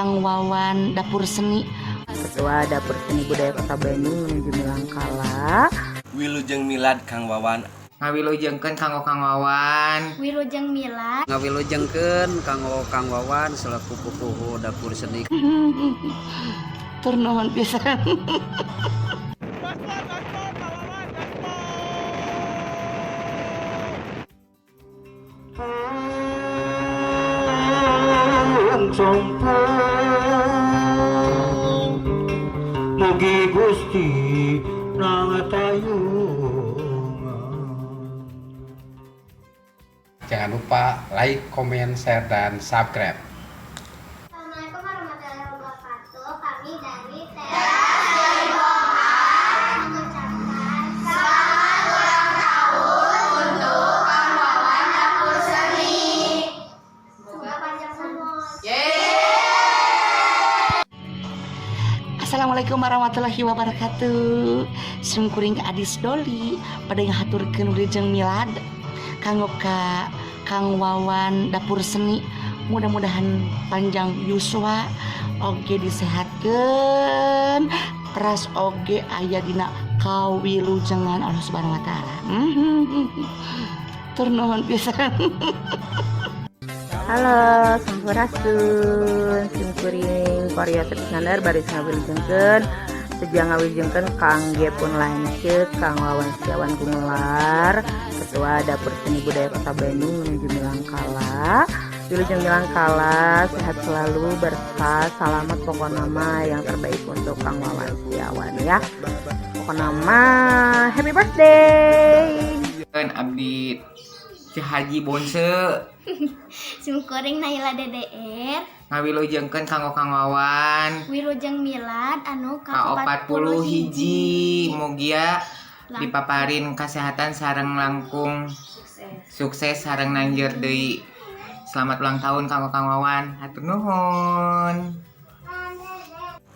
Kang Wawan Dapur Seni, Ketua Dapur Seni Budaya Kota Bandung menuju Milangkala. Wilujeng milad Kang Wawan. Ngawilujengkeun kanggo Kang Wawan. Wilujeng milad. Ngawilujengkeun kanggo Kang Wawan selaku pupuhu Dapur Seni. Tur nuhun pisan. Mugi Gusti nangatayungan. Jangan lupa like, comment, share, dan subscribe. Assalamualaikum warahmatullahi wabarakatuh. Kami dari mengucapkan selamat ulang tahun untuk Kang Wawan Dapur Seni. Semoga panjang umur. Assalamualaikum warahmatullahi wabarakatuh. Sungkuring Adis Doli pada yang haturkeun wilujeng milad kanggo ka Kang Wawan Dapur Seni. Mudah-mudahan panjang yuswa oge disehatkeun, teras oge aya dina kawilujengan Allah Subhanahu wa taala. Tur nuhun pisan. Halo, sampurasun, simkuring Korea Tersandar baris ngawilujengkeun sejang ngawilujengkeun kangge pun lanceuk Kang Wawan Setiawan Gumelar, Ketua Dapur Seni Budaya Kota Bandung menuju Milangkala. Wilujeng Milangkala, sehat selalu, berkah, selamat, pokok nama yang terbaik untuk Kang Wawan Setiawan ya. Pokok nama happy birthday. Abdi Ci Haji Bonse. Simkuring Naila DDR. Ngawilujengkeun kanggo Kang Wawan. Wilujeng milad anu Ka 40 hiji. Mugia dipaparin kesehatan sareng langkung sukses sareng nanjeur deui. Selamat ulang tahun kanggo Kang Wawan. Hatur nuhun.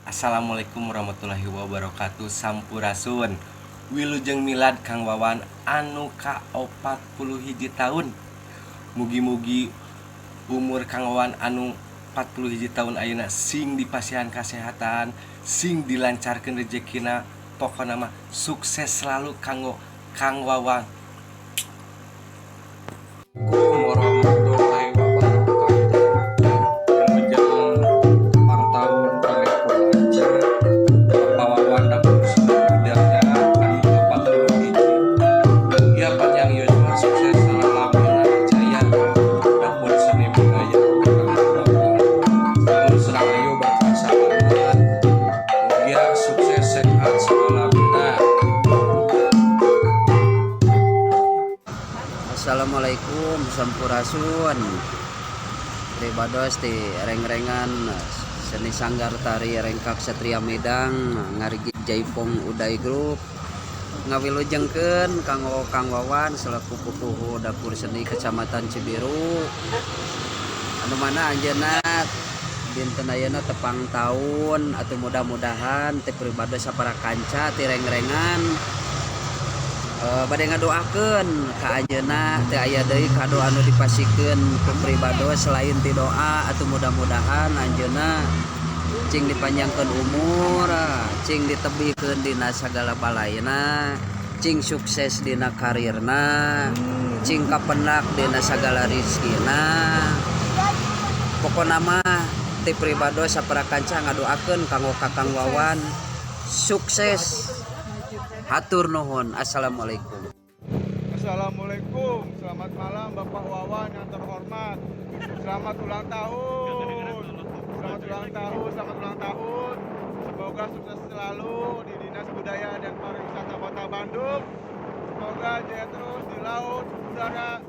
Assalamualaikum warahmatullahi wabarakatuh. Sampurasun. Wilujeng milad Kang Wawan anu ka 40 hiji tahun. Mugi-mugi umur Kang Wawan anu 40 hiji tahun ayeuna sing dipasihan kesehatan, sing dilancarkeun rezekina, pokona mah sukses selalu kanggo Kang Wawan. Warahmatullahi wabarakatuh. Wilujeng ulang tahun kangge lancar Bapak Wawan Dapur Seni Budaya anu 40 hiji. Mugia panjang yuswa sukses sareng lampuna jaya Dapur Seni Budaya serang ayu berkah selamat. Mugia sukses sehat selalamina. Assalamualaikum, sampurasun. Pribados ti reng-rengan seni sanggar tari rengkak Satria Medang ngarigi Jaipong Uday Group ngawilujengkeun kanggo Kang Wawan selaku pupuhu Dapur Seni Kecamatan Cibiru anu mana anjeunna dinten ayeuna tepang taun atuh mudah-mudahan ti pribados sapara kanca ti reng-rengan bade ngadoakeun ka anjeunna teu aya deui kado anu dipasikeun ku pribados selain ti doa atuh mudah-mudahan anjeunna cing dipanjangkeun umur, cing ditebihkeun dina sagala balaina, cing sukses dina karirna, cing kapenak dina sagala rizkina. Pokona mah ti pribados sapara kanca ngadoakeun kanggo Kakang Wawan sukses. Hatur nuhun. Assalamualaikum. Assalamualaikum. Selamat malam Bapak Wawan yang terhormat. Selamat ulang tahun. Selamat ulang tahun, selamat ulang tahun. Semoga sukses selalu di Dinas Budaya dan Pariwisata Kota Bandung. Semoga jaya terus di laut, udara,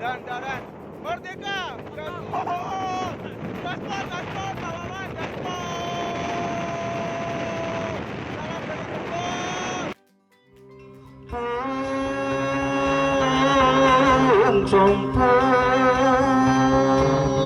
dan darat. Merdeka! Gaspol! Gaspol, Gaspol, Pak Wawan, Gaspol! Salam dari Gaspol! Sampai